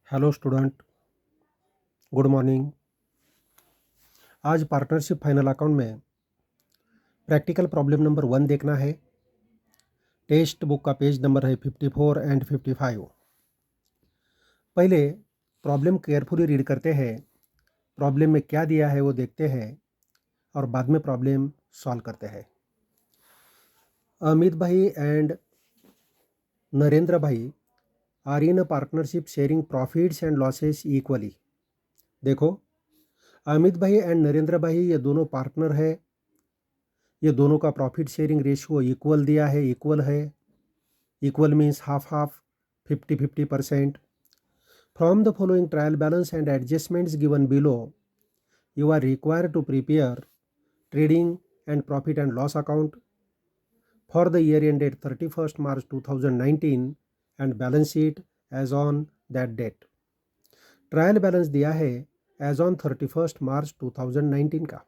Hello student, good morning. आज partnership final account में practical problem number 1 देखना है। टेक्स्ट बुक का पेज नंबर है 54 एंड 55। पहले प्रॉब्लम केयरफुली रीड करते हैं, प्रॉब्लम में क्या दिया है वो देखते हैं और बाद में प्रॉब्लम सॉल्व करते हैं। Amit bhai and Narendra bhai are in a partnership sharing profits and losses equally. देखो, अमित भाई एंड नरेंद्र भाई ये दोनों पार्टनर है। ये दोनों का प्रॉफिट शेयरिंग रेशियो इक्वल दिया है, इक्वल है। Equal means half half, 50-50%। From the following trial balance and adjustments given below, you are required to prepare trading and profit and loss account for the year ended 31st March 2019 and balance sheet as on that date. Trial balance दिया है as on 31st मार्च 2019 का।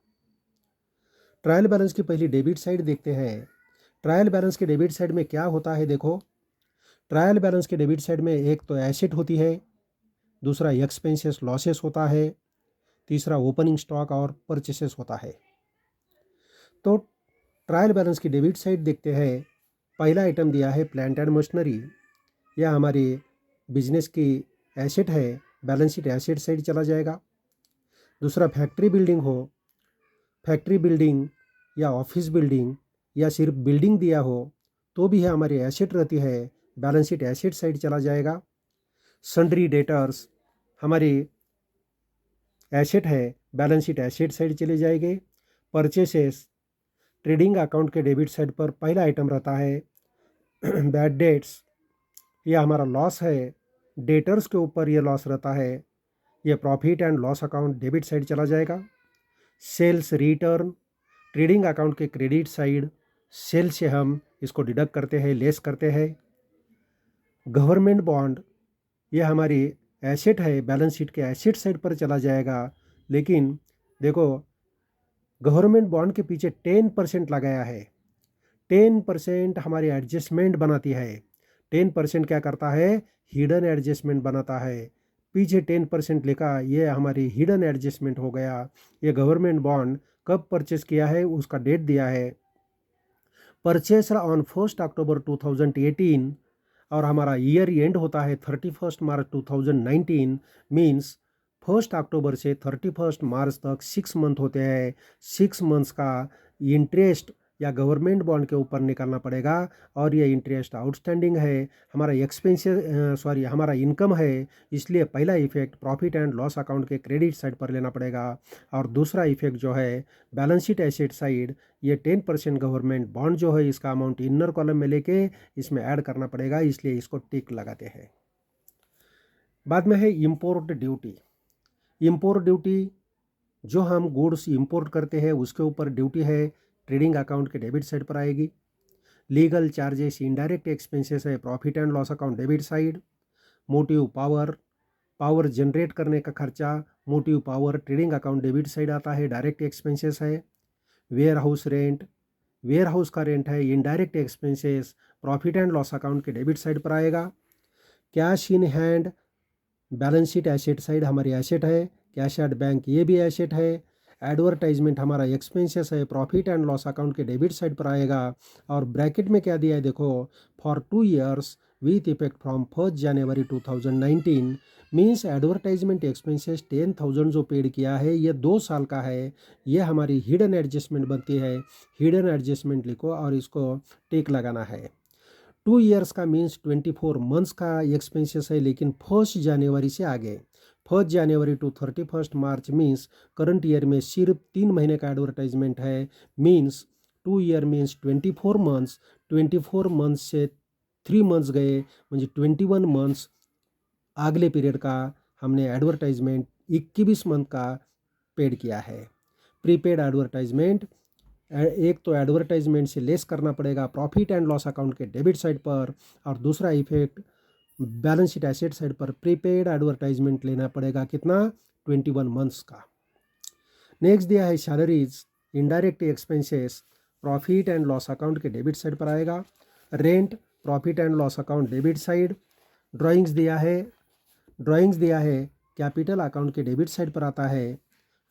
Trial balance की पहली debit side देखते हैं। Trial balance के debit side में क्या होता है देखो। ट्रायल बैलेंस के डेबिट साइड में एक तो एसेट होती है, दूसरा एक्सपेंसेस लॉसेस होता है, तीसरा ओपनिंग स्टॉक और परचेसेस होता है। तो ट्रायल बैलेंस की डेबिट साइड देखते हैं। पहला आइटम दिया है प्लांट एंड मशीनरी, यह हमारी बिजनेस की एसेट है, बैलेंस शीट एसेट साइड चला जाएगा। दूसरा फैक्ट्री बिल्डिंग हो, फैक्ट्री बिल्डिंग या ऑफिस बिल्डिंग या सिर्फ बिल्डिंग दिया हो तो भी है हमारी एसेट रहती है, बैलेंस शीट एसेट साइड चला जाएगा। सन्ड्री डेटर्स हमारी एसेट है, बैलेंस शीट एसेट साइड चले जाएंगे। परचेसेस ट्रेडिंग अकाउंट के डेबिट साइड पर पहला आइटम रहता है। बैड डेट्स यह हमारा लॉस है, डेटर्स के ऊपर यह लॉस रहता है, यह profit and loss account debit side चला जाएगा। सेल्स रिटर्न ट्रेडिंग अकाउंट के क्रेडिट साइड, सेल से हम इसको डिडक्ट करते हैं, लेस करते हैं। गवर्नमेंट बॉन्ड यह हमारी एसेट है, बैलेंस शीट के एसेट साइड पर चला जाएगा। लेकिन देखो, गवर्नमेंट बॉन्ड के पीछे 10% लगाया है। 10% हमारी एडजस्टमेंट बनाती है। 10% क्या करता है, हिडन एडजस्टमेंट बनाता है। पीछे 10% लिखा, ये हमारी हिडन एडजस्टमेंट हो गया। ये गवर्नमेंट बॉन्ड कब परचेस किया है उसका डेट दिया है, परचेस ऑन 1 अक्टूबर 2018 और हमारा ईयर एंड होता है 31 मार्च 2019। मीन्स 1 अक्टूबर से 31 मार्च तक 6 मंथ होते हैं। 6 मंथ्स का इंटरेस्ट या गवर्नमेंट बॉन्ड के ऊपर निकालना पड़ेगा और ये इंटरेस्ट आउटस्टैंडिंग है। हमारा एक्सपेंसेस हमारा इनकम है, इसलिए पहला effect profit and loss account के क्रेडिट साइड पर लेना पड़ेगा। और दूसरा इफेक्ट जो है बैलेंस शीट एसेट साइड, ये 10% गवर्नमेंट बॉन्ड जो है इसका अमाउंट इनर कॉलम में लेके इसमें ऐड करना पड़ेगा, इसलिए इसको टिक लगाते हैं। बाद में है इंपोर्ट ड्यूटी। इंपोर्ट ड्यूटी जो हम गुड्स इंपोर्ट करते हैं उसके ऊपर ड्यूटी है, ट्रेडिंग अकाउंट के डेबिट साइड पर आएगी। लीगल चार्जेस इनडायरेक्ट एक्सपेंसेस है, profit and loss account debit side. Motive power power generate करने का खर्चा, motive power trading account debit side आता है, डायरेक्ट एक्सपेंसेस है। Warehouse rent, warehouse का रेंट है, indirect expenses, profit and loss account के डेबिट साइड पर आएगा। Cash in hand balance sheet asset side हमारी एसेट है, कैश एट बैंक ये भी एसेट है। एडवर्टाइजमेंट हमारा एक्सपेंसेस है, प्रॉफिट एंड लॉस अकाउंट के डेबिट साइड पर आएगा। और ब्रैकेट में क्या दिया है देखो, for 2 years with effect from 1 January 2019। Means advertisement expenses 10,000 जो पेड किया है ये 2 साल का है, ये हमारी हिडन एडजस्टमेंट बनती है। हिडन एडजस्टमेंट लिखो और इसको टिक लगाना है। 2 years का मीन्स 24 मंथ्स का एक्सपेंसेस है, लेकिन 1 जनवरी से आगे 1 जनवरी टू 31 मार्च मीन्स करंट ईयर में सिर्फ 3 महीने का एडवर्टाइजमेंट है। Means 2 year means 24 months, 24 months से 3 मंथ्स गए म्हणजे 21 मंथ्स अगले पीरियड का हमने एडवर्टाइजमेंट 21 मंथ का पेड किया है। प्रीपेड एडवर्टाइजमेंट, एक तो एडवर्टाइजमेंट से लेस करना पड़ेगा प्रॉफिट एंड लॉस अकाउंट के डेबिट साइड पर, और दूसरा effect balance sheet asset side पर प्रीपेड एडवर्टाइजमेंट लेना पड़ेगा, कितना 21 मंथ्स का। नेक्स्ट दिया है salaries indirect expenses, profit and loss account के डेबिट साइड पर आएगा। Rent profit and loss account debit side. Drawings दिया है, ड्राइंग्स दिया है, कैपिटल अकाउंट के डेबिट साइड पर आता है।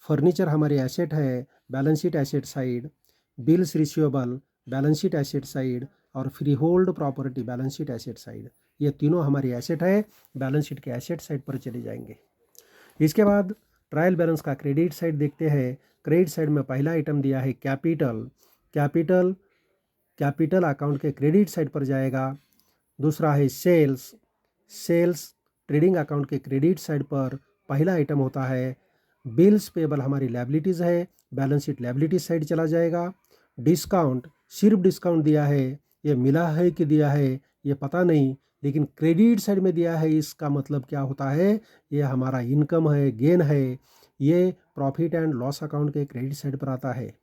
फर्नीचर हमारी एसेट है, balance sheet asset side. Bills receivable balance sheet asset side, और freehold property balance sheet asset side. ये तीनों हमारी एसेट है, बैलेंस शीट के एसेट साइड पर चले जाएंगे। इसके बाद ट्रायल बैलेंस का क्रेडिट साइड देखते हैं। क्रेडिट साइड में पहला आइटम दिया है कैपिटल। कैपिटल कैपिटल अकाउंट के क्रेडिट साइड पर जाएगा। दूसरा है सेल्स। सेल्स ट्रेडिंग अकाउंट के क्रेडिट साइड पर पहला आइटम होता है। बिल्स पेबल हमारी लायबिलिटीज़ है, बैलेंस शीट लायबिलिटीज साइड चला जाएगा। डिस्काउंट, सिर्फ डिस्काउंट दिया है, ये मिला है कि दिया है ये पता नहीं, लेकिन क्रेडिट साइड में दिया है, इसका मतलब क्या होता है, ये हमारा इनकम है, गेन है, ये प्रॉफिट एंड लॉस अकाउंट के क्रेडिट साइड पर आता है।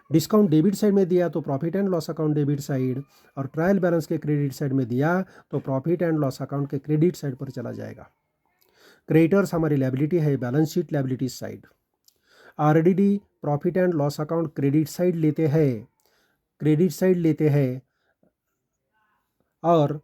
डिस्काउंट डेबिट साइड में दिया तो profit and loss account debit side, और ट्रायल बैलेंस के क्रेडिट साइड में दिया तो प्रॉफिट एंड लॉस अकाउंट के क्रेडिट साइड पर चला जाएगा। क्रेडिटर्स हमारी लायबिलिटी है, balance sheet liabilities side. RDD profit and loss account credit side लेते हैं, और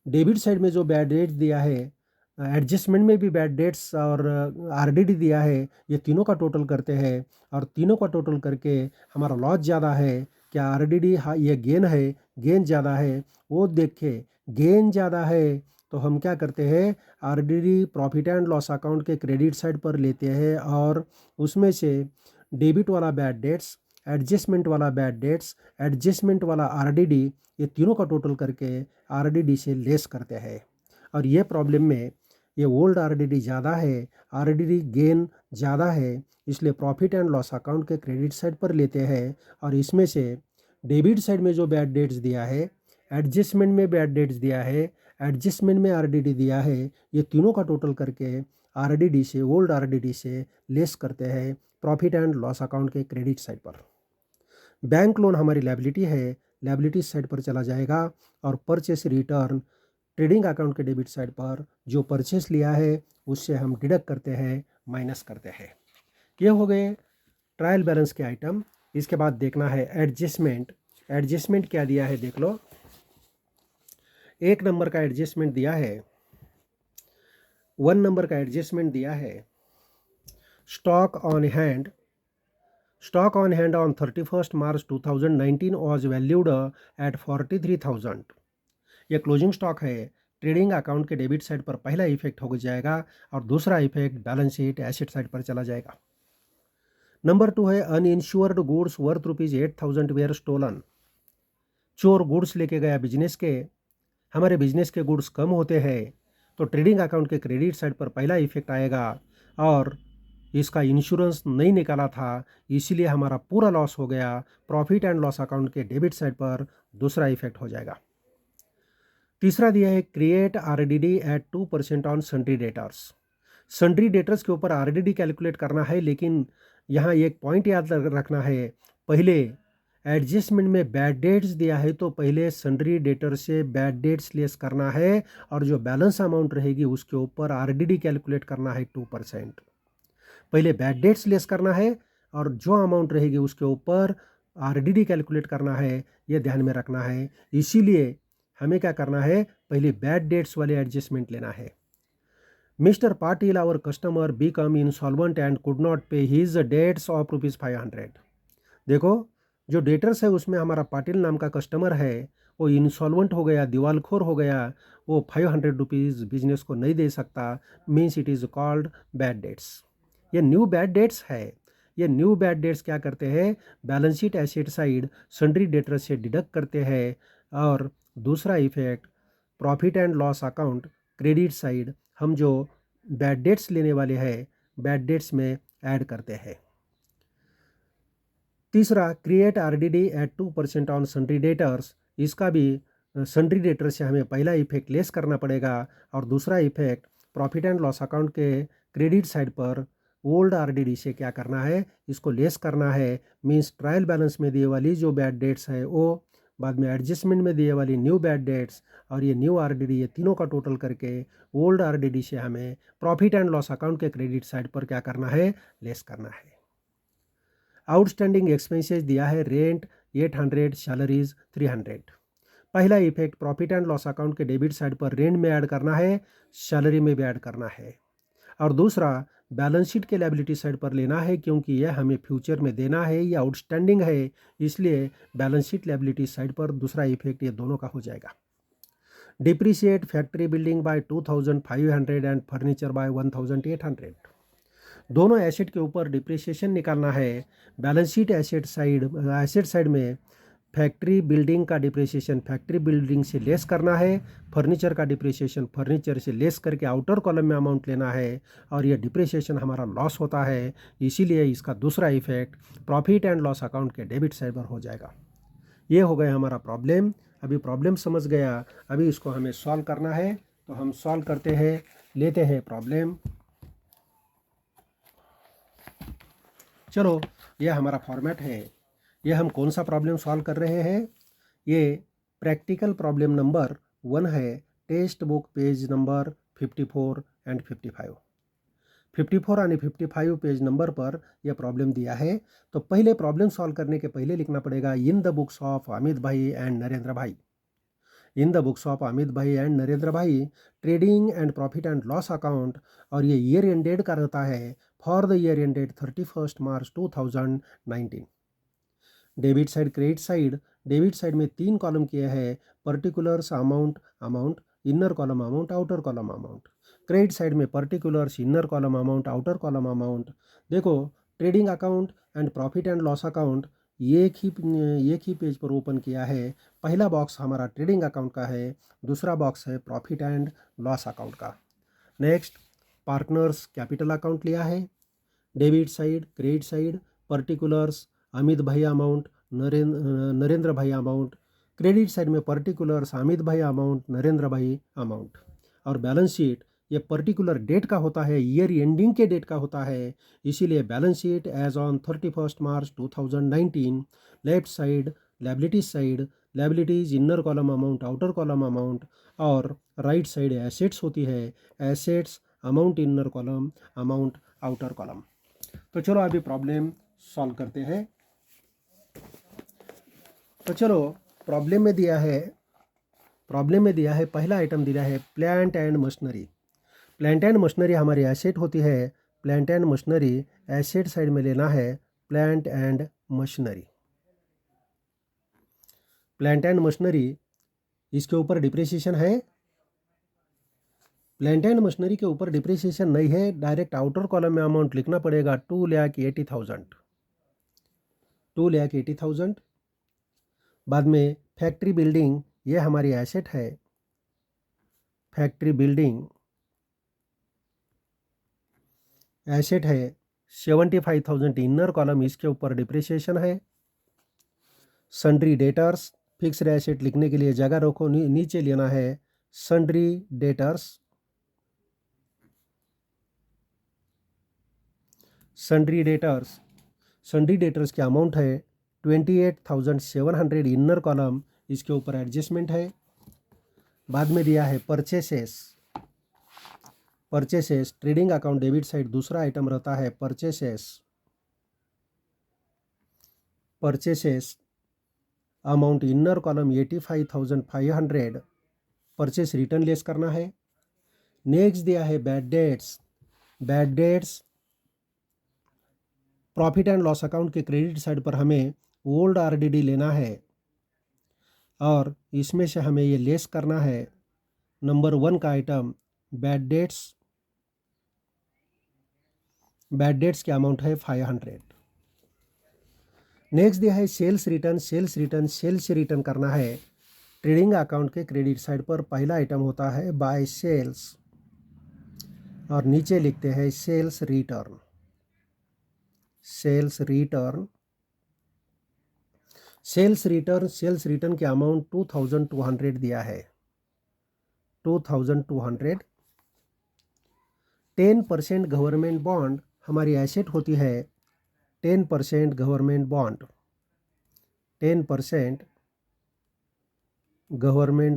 डेबिट साइड में जो बैड डेट्स दिया है, एडजस्टमेंट में भी बैड डेट्स और आरडीडी दिया है, ये तीनों का टोटल करते हैं, और तीनों का टोटल करके हमारा लॉस ज़्यादा है क्या आरडीडी ये गेन है, गेन ज़्यादा है, वो देखे गेन ज़्यादा है तो हम क्या करते हैं, RDD profit and loss account के क्रेडिट साइड पर लेते हैं, और उसमें से डेबिट वाला बैड डेट्स, एडजस्टमेंट वाला बैड डेट्स, एडजस्टमेंट वाला आरडीडी, ये तीनों का टोटल करके आरडीडी से लेस करते हैं। और ये प्रॉब्लम में ये ओल्ड आरडीडी ज़्यादा है, आरडीडी गेन ज़्यादा है, इसलिए प्रॉफिट एंड लॉस अकाउंट के क्रेडिट साइड पर लेते हैं, और इसमें से डेबिट साइड में जो बैड डेट्स दिया है, एडजस्टमेंट में बैड डेट्स दिया है, एडजस्टमेंट में आरडीडी दिया है, ये तीनों का टोटल करके आरडीडी से, ओल्ड आरडीडी से लेस करते हैं प्रॉफिट एंड लॉस अकाउंट के क्रेडिट साइड पर। बैंक लोन हमारी लायबिलिटी है, लायबिलिटी साइड पर चला जाएगा, और परचेस रिटर्न ट्रेडिंग अकाउंट के डेबिट साइड पर जो परचेस लिया है उससे हम डिडक्ट करते हैं, माइनस करते हैं। ये हो गए ट्रायल बैलेंस के आइटम। इसके बाद देखना है एडजस्टमेंट। एडजस्टमेंट क्या दिया है देख लो। 1 नंबर का एडजस्टमेंट दिया है, 1 नंबर का एडजस्टमेंट दिया है। Stock on hand on 31st March 2019 was valued at 43,000। ये क्लोजिंग स्टॉक है। ट्रेडिंग अकाउंट के डेबिट साइड पर पहला इफेक्ट हो जाएगा, और दूसरा effect balance sheet asset side पर चला जाएगा। नंबर 2 है uninsured goods worth ₹8,000 were stolen. चोर गुड्स लेके गया बिजनेस के, हमारे बिजनेस के गुड्स कम होते हैं तो ट्रेडिंग अकाउंट के क्रेडिट साइड पर पहला इफेक्ट आएगा, और इसका इंश्योरेंस नहीं निकाला था इसीलिए हमारा पूरा लॉस हो गया। प्रॉफिट एंड लॉस अकाउंट के डेबिट साइड पर दूसरा इफेक्ट हो जाएगा। तीसरा दिया है create RDD at 2% on sundry debtors. Sundry debtors के ऊपर आरडीडी कैलकुलेट करना है, लेकिन यहाँ एक पॉइंट याद रखना है, पहले एडजस्टमेंट में बैड डेट्स दिया है तो पहले सन्ड्री डेटर से बैड डेट्स लेस करना है, और जो बैलेंस अमाउंट रहेगी उसके ऊपर आरडीडी कैलकुलेट करना है 2%। पहले बैड डेट्स लेस करना है, और जो अमाउंट रहेगी उसके ऊपर आरडीडी कैलकुलेट करना है, ये ध्यान में रखना है। इसीलिए हमें क्या करना है, पहले बैड डेट्स वाले एडजस्टमेंट लेना है। Mister Patil our customer become insolvent and could not pay his debts of ₹500। देखो जो डेटर्स है उसमें हमारा पाटिल नाम का कस्टमर है, वो इंसॉल्वेंट हो गया, दिवालखोर हो गया, वो ₹500 बिजनेस को नहीं दे सकता, means it is called bad debts. ये न्यू बैड डेट्स है। ये न्यू बैड डेट्स क्या करते हैं, balance sheet asset side sundry debtors से डिडक्ट करते हैं, और दूसरा effect profit and loss account credit side हम जो बैड डेट्स लेने वाले हैं बैड डेट्स में ऐड करते हैं। तीसरा create RDD at 2% on sundry debtors. इसका भी सन्ड्री डेटर से हमें पहला इफेक्ट लेस करना पड़ेगा, और दूसरा effect profit and loss account के क्रेडिट साइड पर ओल्ड आरडीडी से क्या करना है, इसको लेस करना है। मीन्स ट्रायल बैलेंस में दिए वाली जो बैड डेट्स है वो, बाद में एडजस्टमेंट में दिए वाली न्यू बैड डेट्स, और ये न्यू आरडीडी, ये तीनों का टोटल करके ओल्ड आरडीडी से हमें प्रॉफिट एंड लॉस अकाउंट के क्रेडिट साइड पर क्या करना है, लेस करना है। आउटस्टैंडिंग एक्सपेंसेस दिया है रेंट 800, सैलरीज 300। पहला effect profit and loss account के डेबिट साइड पर रेंट में ऐड करना है, सैलरी में भी ऐड करना है। और दूसरा बैलेंस शीट के लायबिलिटी साइड पर लेना है, क्योंकि यह हमें फ्यूचर में देना है, या आउटस्टैंडिंग है, इसलिए बैलेंस शीट लायबिलिटी साइड पर दूसरा इफेक्ट ये दोनों का हो जाएगा। Depreciate factory building bye 2500 and furniture bye 1800। दोनों एसेट के ऊपर डिप्रिसिएशन निकालना है। बैलेंस शीट एसेट साइड में फैक्ट्री बिल्डिंग का डिप्रिसिएशन फैक्ट्री बिल्डिंग से लेस करना है, फर्नीचर का डिप्रिसिएशन फर्नीचर से लेस करके आउटर कॉलम में अमाउंट लेना है, और ये डिप्रिसिएशन हमारा लॉस होता है, इसीलिए इसका दूसरा effect profit and loss account के डेबिट साइड पर हो जाएगा। ये हो गया हमारा प्रॉब्लम। अभी प्रॉब्लम समझ गया, अभी इसको हमें सॉल्व करना है, तो हम सॉल्व करते हैं, लेते हैं प्रॉब्लम। चलो, यह हमारा फॉर्मेट है। यह हम कौन सा प्रॉब्लम सॉल्व कर रहे हैं? ये प्रैक्टिकल प्रॉब्लम नंबर 1 है, text book page number 54 and 55। 54 आणि 55 पेज नंबर पर यह प्रॉब्लम दिया है। तो पहले प्रॉब्लम सॉल्व करने के पहले लिखना पड़ेगा in the books of Amit bhai and Narendra bhai. In the books of Amit bhai and Narendra bhai trading and profit and loss account, और ये ईयर एंडेड का रहता है for the year ended 31 March 2019। Debit side debit side में 3 कॉलम किए हैं, particulars amount, inner column amount, outer column amount. Credit side में particulars, inner column amount, outer column amount. देखो, trading account and profit and loss account एक ही page पर open किया है। पहला बॉक्स हमारा ट्रेडिंग अकाउंट का है, दूसरा बॉक्स है प्रॉफिट एंड लॉस अकाउंट का। नेक्स्ट, पार्टनर्स कैपिटल अकाउंट लिया है। Debit side, credit side, particulars Amit भाई अमाउंट, नरेंद्र भाई अमाउंट। क्रेडिट साइड में पर्टिकुलर्स अमित भाई अमाउंट, नरेंद्र भाई अमाउंट। और बैलेंस शीट ये पर्टिकुलर डेट का होता है, ईयर एंडिंग के डेट का होता है, इसीलिए balance sheet as on 31 March 2019। Left side liabilities inner column amount, outer column amount, और राइट साइड एसेट्स होती है, assets amount inner column, amount outer column. तो चलो अभी प्रॉब्लम सॉल्व करते हैं। तो चलो, प्रॉब्लम में दिया है पहला आइटम दिया है plant and machinery. Plant and machinery हमारी एसेट होती है, plant and machinery asset side में लेना है, plant and machinery. Plant and machinery इसके ऊपर डिप्रिसिएशन है, प्लांट एंड मशीनरी के ऊपर डिप्रिसिएशन नहीं है, डायरेक्ट आउटर कॉलम में अमाउंट लिखना पड़ेगा 2,80,000। बाद में फैक्ट्री बिल्डिंग, ये हमारी एसेट है, फैक्ट्री बिल्डिंग एसेट है 75,000, इनर कॉलम इसके ऊपर डिप्रिसिएशन है। सन्ड्री डेटर्स, फिक्स्ड एसेट लिखने के लिए जगह रखो, नीचे लेना है सन्ड्री डेटर्स। सन्ड्री डेटर्स की अमाउंट है 28,700, इनर कॉलम इसके ऊपर एडजस्टमेंट है। बाद में दिया है purchases, trading account debit side दूसरा आइटम रहता है purchases amount inner column 85,500, purchase return less करना है। नेक्स्ट दिया है bad debts profit and loss account के क्रेडिट साइड पर हमें ओल्ड आरडीडी लेना है, और इसमें से हमें ये लेस करना है। नंबर 1 का आइटम बैड डेट्स की अमाउंट है 500। नेक्स्ट दिया है सेल्स रिटर्न करना है। ट्रेडिंग अकाउंट के क्रेडिट साइड पर पहला आइटम होता है बाय सेल्स, और नीचे लिखते हैं सेल्स रिटर्न के अमाउंट 2,200 दिया है, 2,200। 10% गवर्नमेंट बॉन्ड हमारी एसेट होती है, 10% गवर्नमेंट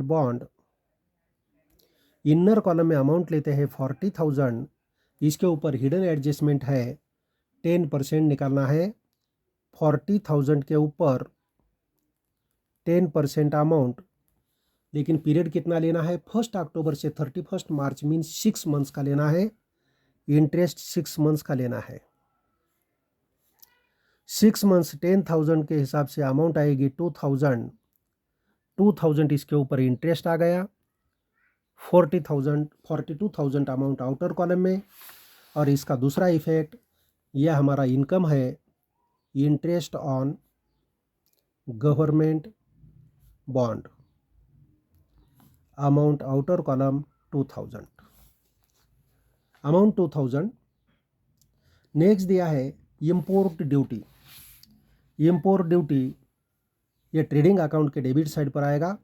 बॉन्ड। इनर कॉलम में अमाउंट लेते हैं 40,000, इसके ऊपर हिडन एडजस्टमेंट है, 10% निकालना है। 40,000 के ऊपर 10% अमाउंट लेकिन पीरियड कितना लेना है, 1 अक्टूबर से 31 मार्च मीन्स 6 मंथ्स का लेना है, इंटरेस्ट 6 मंथ्स का लेना है। 6 मंथ्स 10,000 के हिसाब से अमाउंट आएगी 2,000 इसके ऊपर इंटरेस्ट आ गया, 42,000 अमाउंट आउटर कॉलम में। और इसका दूसरा इफेक्ट, यह हमारा इनकम है, interest on government bond, amount outer column 2,000, amount 2,000। Next दिया है इंपोर्ट ड्यूटी। इंपोर्ट ड्यूटी ये ट्रेडिंग अकाउंट के डेबिट साइड पर आएगा।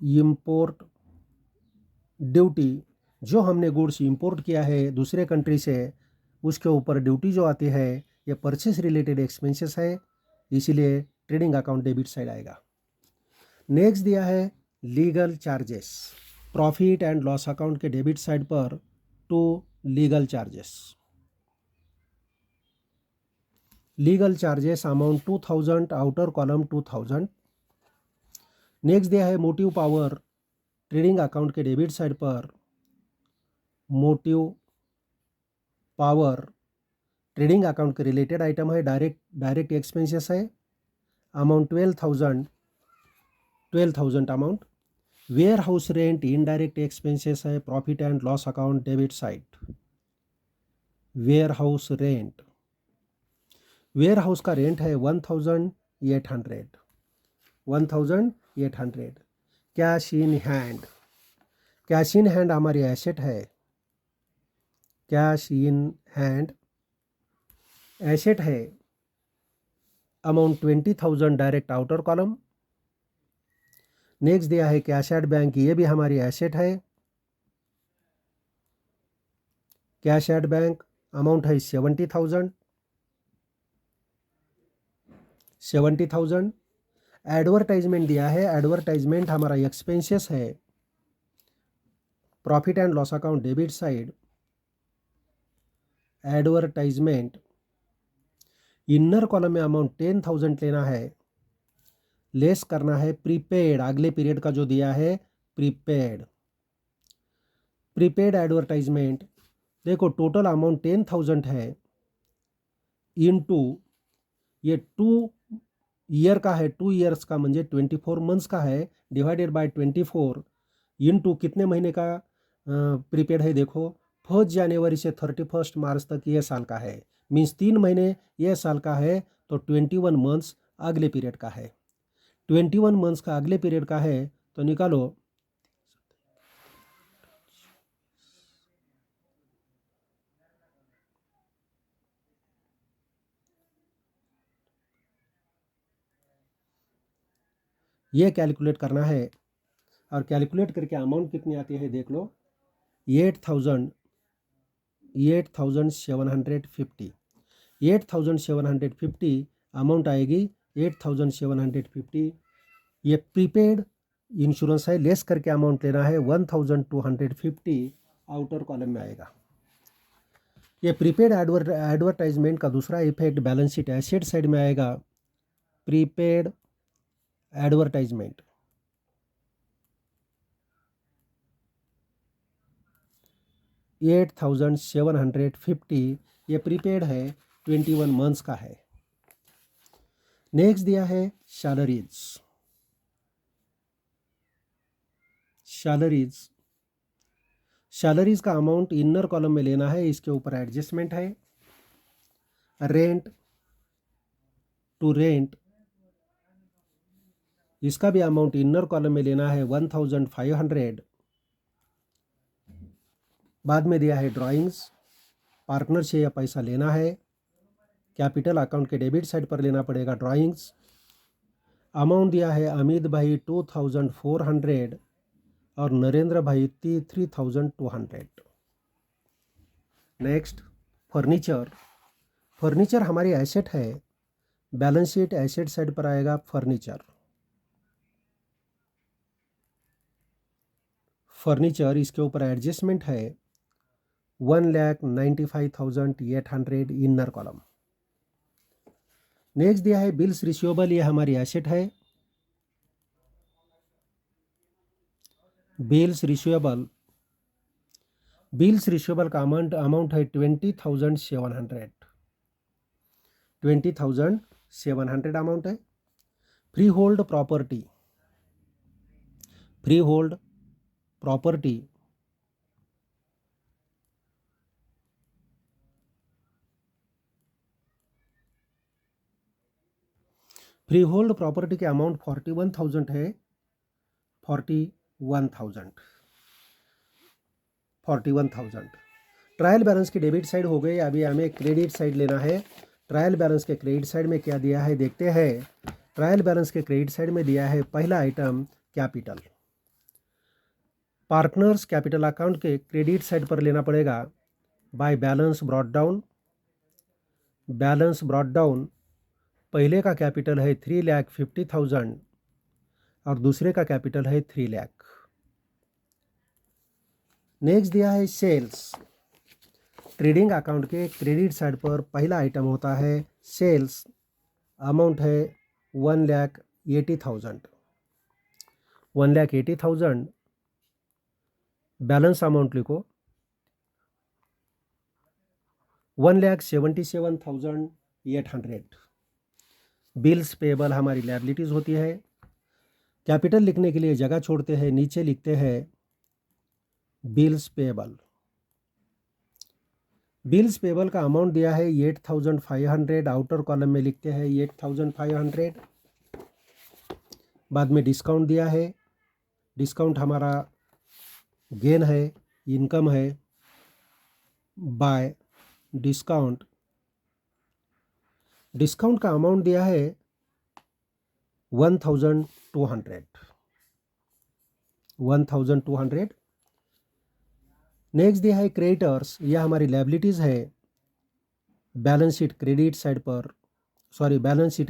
इंपोर्ट ड्यूटी, जो हमने गुड्स इंपोर्ट किया है दूसरे कंट्री से, उसके ऊपर ड्यूटी जो आती है ये परचेस रिलेटेड एक्सपेंसेस है, इसीलिए ट्रेडिंग अकाउंट डेबिट साइड आएगा। नेक्स्ट दिया है legal charges. Profit and loss account के डेबिट साइड पर 2 legal charges. Legal charges amount 2,000, outer column 2,000। Next दिया है मोटिव पावर। ट्रेडिंग अकाउंट के डेबिट साइड पर मोटिव पावर ट्रेडिंग अकाउंट के रिलेटेड आइटम है, डायरेक्ट एक्सपेंसेस है, amount 12,000 amount. Warehouse rent indirect expenses है, profit and loss account debit side. Ware house rent, warehouse का rent है 1,800। Cash in hand, cash in hand हमारी asset है, cash in hand asset है, amount 20,000 direct outer column. Next दिया है cash at bank, ये भी हमारी एसेट है, कैश एट बैंक अमाउंट है 70,000। एडवर्टाइजमेंट दिया है, एडवर्टाइजमेंट हमारा एक्सपेंसेस है, profit and loss account debit side. Advertisement inner column में अमाउंट 10,000 लेना है, लेस करना है प्रीपेड, अगले पीरियड का जो दिया है प्रीपेड एडवर्टाइजमेंट। देखो टोटल अमाउंट 10,000 है, इनटू ये 2 ईयर का है, 2 ईयर्स का म्हणजे 24 मंथ्स का है, डिवाइडेड बाय 24 इनटू कितने महीने का प्रीपेड है, देखो 1 जनवरी से 31 मार्च तक ये साल का है, मीन्स 3 महीने ये साल का है, तो 21 मंथ्स अगले पीरियड का है। 21 मंथ्स का अगले पीरियड का है, तो निकालो ये कैलकुलेट करना है, और कैलकुलेट करके अमाउंट कितनी आती है देख लो, 8,750 अमाउंट आएगी 8,750। ये प्रीपेड इंश्योरेंस है, लेस करके अमाउंट लेना है 1,250 आउटर कॉलम में आएगा। ये प्रीपेड एडवर्टाइजमेंट का दूसरा effect balance sheet asset side में आएगा, प्रीपेड एडवर्टाइजमेंट। $8,750 ये प्रीपेड है, 21 मंथ्स का है। नेक्स्ट दिया है सैलरीज। सैलरीज का अमाउंट इनर कॉलम में लेना है, इसके ऊपर एडजस्टमेंट है। रेंट टू रेंट, इसका भी अमाउंट इनर कॉलम में लेना है 1,500। बाद में दिया है ड्राइंग्स, पार्टनर से यह पैसा लेना है, कैपिटल अकाउंट के डेबिट साइड पर लेना पड़ेगा ड्राइंग्स। अमाउंट दिया है अमित भाई 2,400 और नरेंद्र भाई 3,200। नेक्स्ट फर्नीचर हमारी एसेट है, बैलेंस शीट एसेट साइड पर आएगा फर्नीचर, इसके ऊपर एडजस्टमेंट है 1,95,800 इनर कॉलम। नेक्स्ट दिया है बिल्स रिसीवेबल, ये हमारी एसेट है, बिल्स रिसीवेबल का अमाउंट है 20,700 अमाउंट है। Free hold property free hold property के अमाउंट 41,000 है। 41,000 ट्रायल बैलेंस की डेबिट साइड हो गई। अभी हमें क्रेडिट साइड लेना है। ट्रायल बैलेंस के क्रेडिट साइड में क्या दिया है देखते हैं। ट्रायल बैलेंस के क्रेडिट साइड में दिया है पहला item capital. Partners capital account के क्रेडिट साइड पर लेना पड़ेगा बाय बैलेंस ब्रॉट डाउन। पहले का कैपिटल है 3,50,000 और दूसरे का कैपिटल है 3 लाख। नेक्स्ट दिया है सेल्स। ट्रेडिंग अकाउंट के क्रेडिट साइड पर पहला आइटम होता है सेल्स। अमाउंट है 1,80,000। बैलेंस अमाउंट लिखो 1,77,800। बिल्स पेबल हमारी लायबिलिटीज होती है। कैपिटल लिखने के लिए जगह छोड़ते हैं, नीचे लिखते हैं बिल्स पेबल का अमाउंट दिया है 8,500। आउटर कॉलम में लिखते हैं 8,500। बाद में डिस्काउंट दिया है। डिस्काउंट हमारा गेन है, इनकम है। बाय डिस्काउंट का अमाउंट दिया है 1,200। नेक्स्ट दिया है क्रेडिटर्स। यह हमारी लायबिलिटीज है। बैलेंस शीट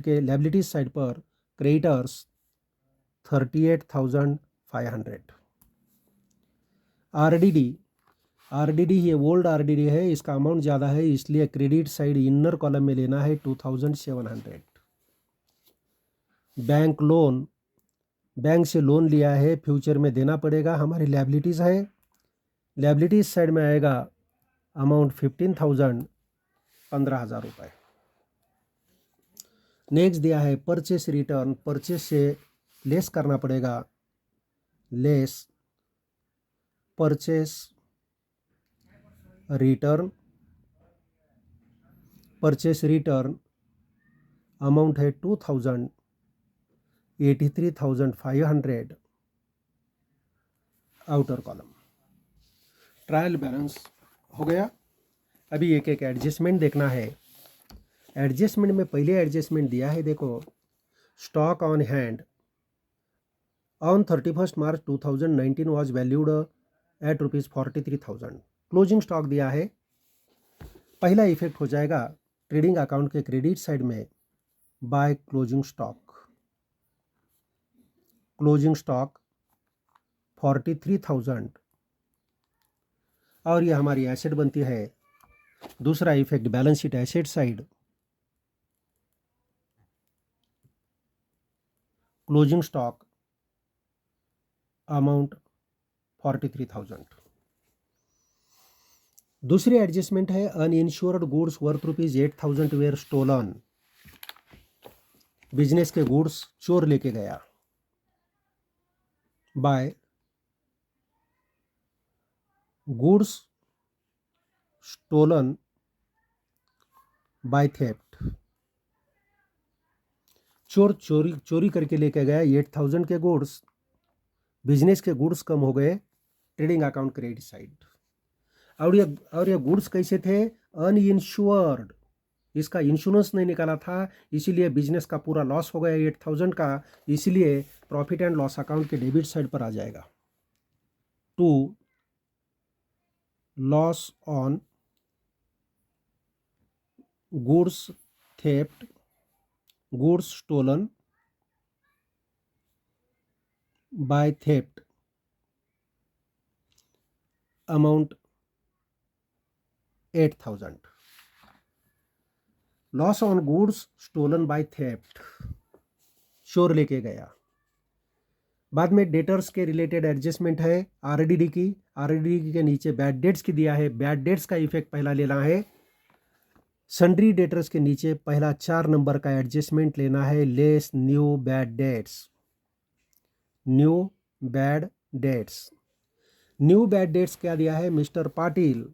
के लायबिलिटीज साइड पर क्रेडिटर्स 38,500। आरडीडी ये ओल्ड आरडीडी है, इसका अमाउंट ज़्यादा है इसलिए क्रेडिट साइड इनर कॉलम में लेना है 2,700। बैंक से लोन लिया है, फ्यूचर में देना पड़ेगा, हमारी लायबिलिटीज़ है। लायबिलिटीज साइड में आएगा अमाउंट 15,000, 15,000 रुपये। नेक्स्ट दिया है परचेस रिटर्न। परचेस से लेस करना पड़ेगा, लेस परचेस रिटर्न अमाउंट है 2,000, 83,500। आउटर कॉलम ट्रायल बैलेंस हो गया। अभी एक एक एडजस्टमेंट देखना है। एडजस्टमेंट में पहले एडजस्टमेंट दिया है, देखो stock on hand on 31 March 2019 was valued at ₹43,000। Closing stock दिया है। पहला इफेक्ट हो जाएगा ट्रेडिंग अकाउंट के क्रेडिट साइड में बाय क्लोजिंग स्टॉक 43,000 और यह हमारी एसेट बनती है। दूसरा effect balance sheet asset side closing stock amount 43,000। दूसरी एडजस्टमेंट है uninsured goods worth ₹8,000 were stolen. Business के गुड्स चोर लेके गया by goods stolen by theft. चोरी करके लेके गया 8,000 के गुड्स। बिजनेस के गुड्स कम हो गए ट्रेडिंग अकाउंट क्रेडिट साइड। और ये गुड्स कैसे थे? अनइंश्योर्ड, इसका इंश्योरेंस नहीं निकाला था, इसीलिए बिजनेस का पूरा लॉस हो गया 8,000 का। इसलिए प्रॉफिट एंड लॉस अकाउंट के डेबिट साइड पर आ जाएगा। To loss on goods theft, goods stolen by theft amount 8,000। Loss on goods stolen by theft, चोर लेके गया। बाद में डेटर्स के रिलेटेड एडजस्टमेंट है आरडीडी की। आरडीडी के नीचे बैड डेट्स की दिया है, बैड डेट्स का इफेक्ट पहला लेना है। सन्ड्री डेटर्स के नीचे पहला 4 नंबर का एडजस्टमेंट लेना है, less new bad debts. New bad debts, new bad debts क्या दिया है? Mister Patil,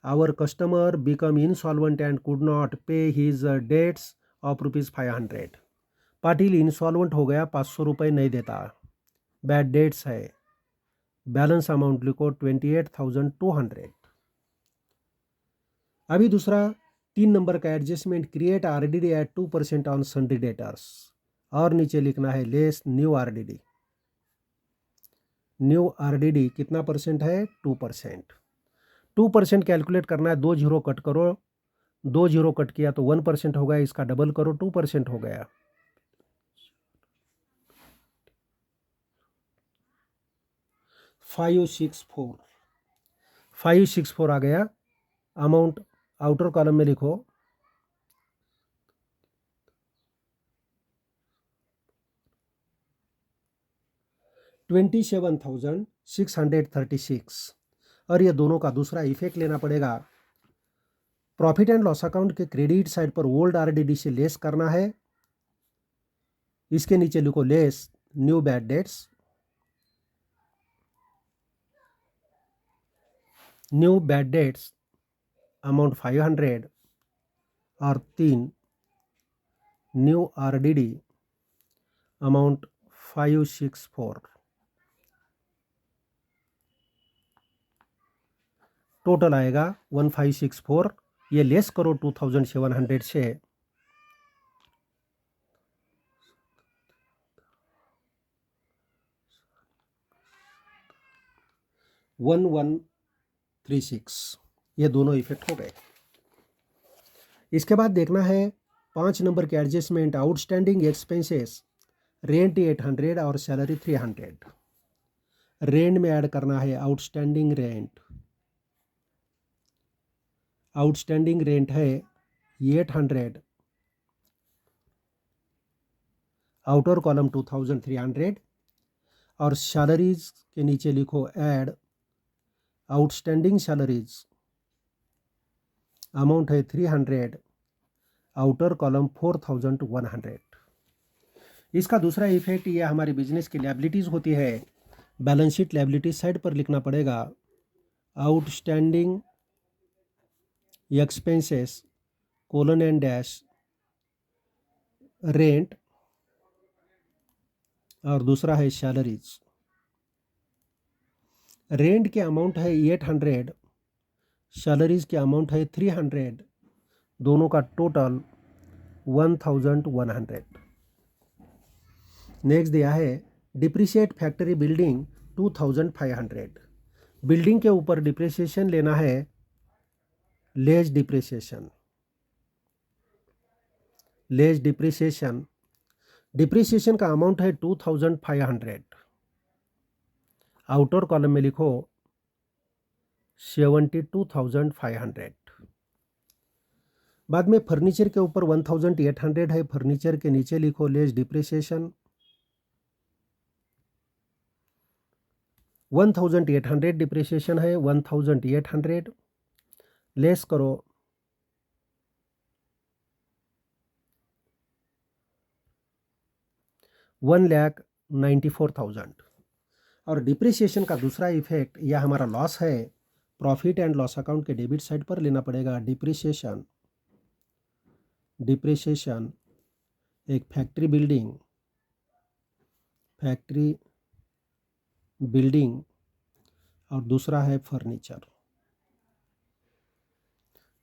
our customer become insolvent and could not pay his debts of ₹500। Patil insolvent हो गया, 500 रुपये नहीं देता, बैड डेट्स है। बैलेंस अमाउंट लिखो 28,200। अभी दूसरा 3 नंबर का adjustment, create RDD at 2% on sundry debtors, और नीचे लिखना है less new RDD. New RDD कितना परसेंट है? 2%। 2% कैलकुलेट करना है, 2 जीरो कट करो, 2 जीरो कट किया तो 1% हो गया, इसका डबल करो, 2% हो गया। फाइव सिक्स फोर आ गया। अमाउंट आउटर कॉलम में लिखो 27,636। और ये दोनों का दूसरा इफेक्ट लेना पड़ेगा। प्रॉफिट एंड लॉस अकाउंट के क्रेडिट साइड पर ओल्ड आरडीडी से लेस करना है, इसके नीचे लिखो less new bad debts. New bad dates amount 500, और 3 न्यू आरडीडी अमाउंट 564। टोटल आएगा 1564। ये लेस करो 2700 से, 1136। ये दोनों इफेक्ट हो गए। इसके बाद देखना है 5 नंबर के एडजस्टमेंट, आउटस्टैंडिंग एक्सपेंसेस, रेंट 800 और सैलरी 300। रेंट में ऐड करना है आउटस्टैंडिंग रेंट। आउटस्टैंडिंग रेंट है 800, आउटर कॉलम 2300, और सैलरीज के नीचे लिखो ऐड आउटस्टैंडिंग सैलरीज, अमाउंट है 300, आउटर कॉलम 4100। इसका दूसरा इफेक्ट ये हमारी बिजनेस की लायबिलिटीज़ होती है, बैलेंस शीट लायबिलिटीज साइड पर लिखना पड़ेगा outstanding expenses colon and dash rent, और दूसरा है सैलरीज। रेंट के अमाउंट है 800, सैलरीज के अमाउंट है 300, दोनों का टोटल 1100। नेक्स्ट दिया है डिप्रिशिएट फैक्ट्री बिल्डिंग 2500। बिल्डिंग के ऊपर डिप्रिसिएशन लेना है, less depreciation. Less depreciation, depreciation का अमाउंट है 2500, आउटर कॉलम में लिखो 72,500। बाद में फर्नीचर के ऊपर 1800 है, फर्नीचर के नीचे लिखो लेस डिप्रिसिएशन। 1800 डिप्रिसिएशन है, 1800 लेस करो 1,94,000। और डिप्रिसिएशन का दूसरा इफेक्ट यह हमारा लॉस है, प्रॉफिट एंड लॉस अकाउंट के डेबिट साइड पर लेना पड़ेगा। डिप्रिसिएशन, डिप्रिसिएशन एक फैक्ट्री बिल्डिंग और दूसरा है फर्नीचर।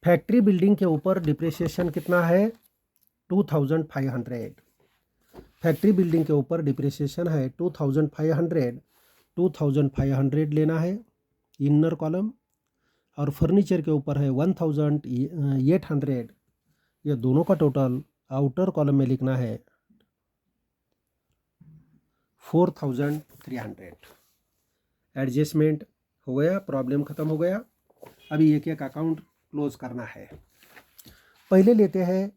फैक्ट्री बिल्डिंग के ऊपर डिप्रिसिएशन कितना है? 2500। फैक्ट्री बिल्डिंग के ऊपर डिप्रिसिएशन है 2500, 2500 लेना है इनर कॉलम, और फर्नीचर के ऊपर है 1800, ये दोनों का टोटल आउटर कॉलम में लिखना है 4300। एडजस्टमेंट हो गया, प्रॉब्लम ख़त्म हो गया। अभी एक एक अकाउंट क्लोज करना है। पहले लेते हैं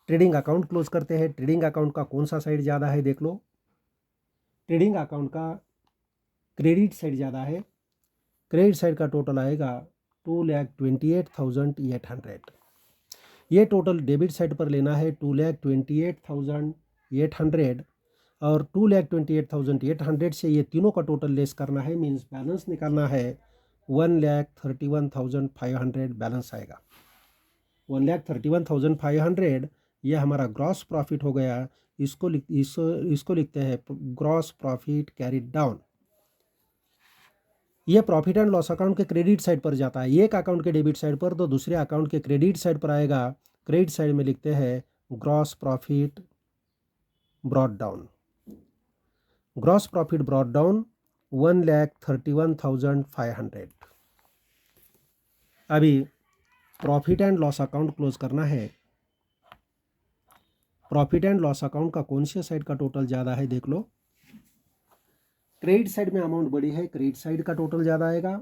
ट्रेडिंग अकाउंट क्लोज करते हैं। ट्रेडिंग अकाउंट का कौन सा साइड ज़्यादा है देख लो, ट्रेडिंग अकाउंट का क्रेडिट साइड ज़्यादा है, क्रेडिट साइड का टोटल आएगा 2,28,800। ये टोटल डेबिट साइड पर लेना है 2,28,800 और 2,28,800 से ये तीनों का टोटल लेस करना है, मीन्स बैलेंस निकालना है 1,31,500 बैलेंस आएगा। 1,31,500 यह हमारा ग्रॉस प्रॉफिट हो गया। इसको लिखते हैं ग्रॉस प्रॉफिट कैरिड डाउन। ये प्रॉफिट एंड लॉस अकाउंट के क्रेडिट साइड पर जाता है, एक अकाउंट के डेबिट साइड पर तो दूसरे अकाउंट के क्रेडिट साइड पर आएगा। क्रेडिट साइड में लिखते हैं gross profit brought down. Gross profit brought down 1,31,500। अभी profit and loss account close करना है। प्रॉफिट एंड लॉस अकाउंट का कौन से साइड का टोटल ज़्यादा है देख लो। क्रेडिट साइड में अमाउंट बड़ी है, क्रेडिट साइड का टोटल ज़्यादा आएगा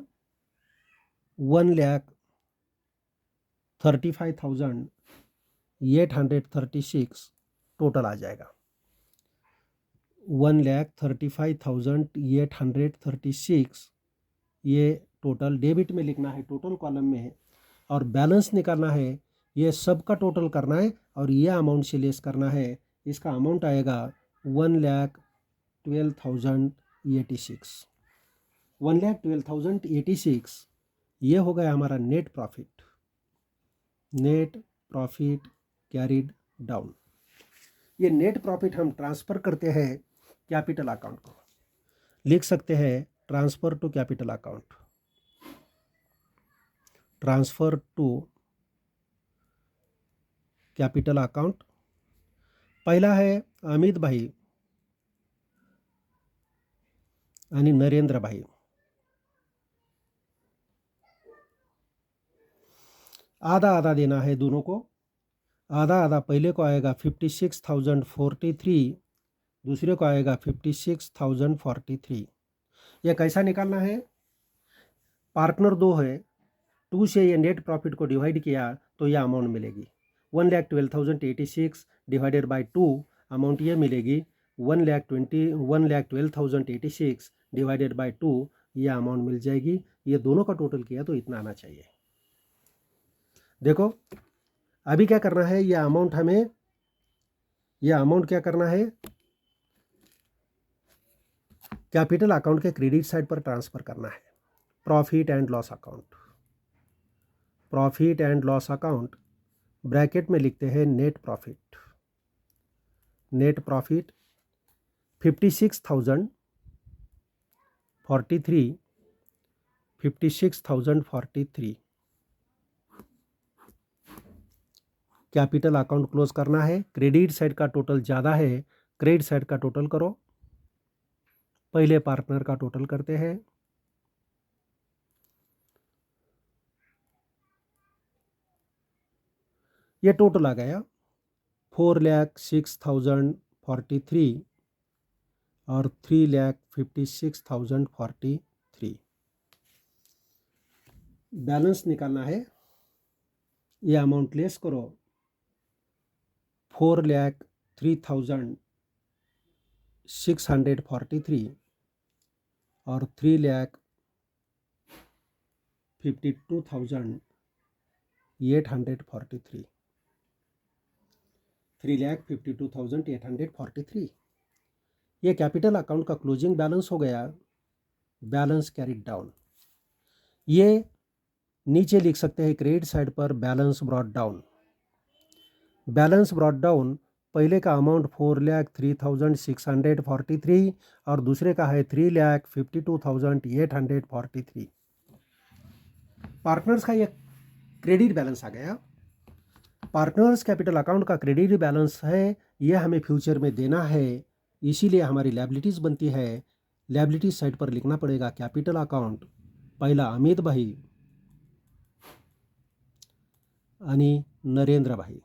1,35,836 टोटल आ जाएगा। 1,35,836 ये टोटल डेबिट में लिखना है टोटल कॉलम में, और बैलेंस निकालना है, ये सब का टोटल करना है और ये अमाउंट से लेस करना है। इसका अमाउंट आएगा 1,12,086। 1,12,086 ये हो गया हमारा net profit. Net profit carried down. ये नेट प्रॉफिट हम ट्रांसफ़र करते हैं कैपिटल अकाउंट को, लिख सकते हैं transfer to capital account. Transfer to capital account पहिला है अमित भाई आणि नरेंद्र भाई। आधा आधा देना है दोनों को, आधा आधा पहले को आएगा 56,043, दूसरे को आएगा 56,043। यह कैसा निकालना है, पार्टनर 2 है, 2 से ये नेट प्रॉफिट को डिवाइड किया तो यह अमाउंट मिलेगी 1,12,086 डिवाइडेड बाय 2, अमाउंट ये मिलेगी 1,12,086 डिवाइडेड बाय 2, यह अमाउंट मिल जाएगी। ये दोनों का टोटल किया तो इतना आना चाहिए। देखो अभी क्या करना है, यह अमाउंट क्या करना है, कैपिटल अकाउंट के क्रेडिट साइड पर ट्रांसफ़र करना है। Profit and loss account, profit and loss account bracket में लिखते हैं net profit. Net profit 56,043, 56,043 capital account close करना है। क्रेडिट साइड का टोटल ज़्यादा है, क्रेडिट साइड का टोटल करो। पहले पार्टनर का टोटल करते हैं। ये टोटल आ गया 4,06,043 और 3,56,043। बैलेंस निकालना है, ये अमाउंट लेस करो 4,03,643 और 3,52,843। 3,52,843 ये कैपिटल अकाउंट का क्लोजिंग बैलेंस हो गया। बैलेंस कैरिड डाउन, ये नीचे लिख सकते हैं क्रेडिट साइड पर balance brought down. Balance brought down पहले का अमाउंट 4,03,643 और दूसरे का है 3,52,843। पार्टनर्स का ये क्रेडिट बैलेंस आ गया। पार्टनर्स कैपिटल अकाउंट का क्रेडिट बैलेंस है, यह हमें फ्यूचर में देना है, इसीलिए हमारी लायबिलिटीज़ बनती है। लायबिलिटीज साइड पर लिखना पड़ेगा कैपिटल अकाउंट। पहला अमित भाई आणि नरेंद्र भाई।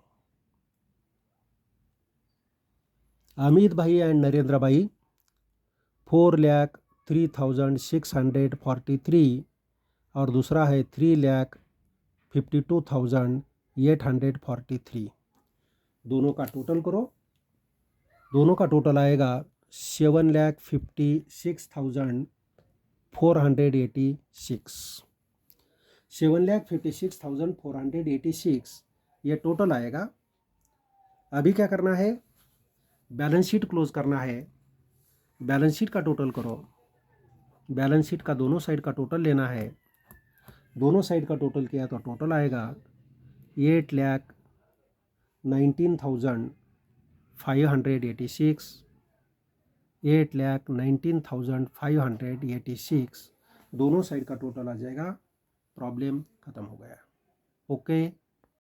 अमित भाई एंड नरेंद्र भाई 4,03,643 और दूसरा है 3,52,843। दोनों का टोटल करो, दोनों का टोटल आएगा 7,56,486 7,56,486 ये टोटल आएगा। अभी क्या करना है, बैलेंस शीट क्लोज करना है। बैलेंस शीट का टोटल करो, बैलेंस शीट का दोनों साइड का टोटल लेना है। दोनों साइड का टोटल किया तो टोटल आएगा 8,19,586 8,19,586 दोनों साइड का टोटल आ जाएगा। प्रॉब्लम खत्म हो गया। ओके।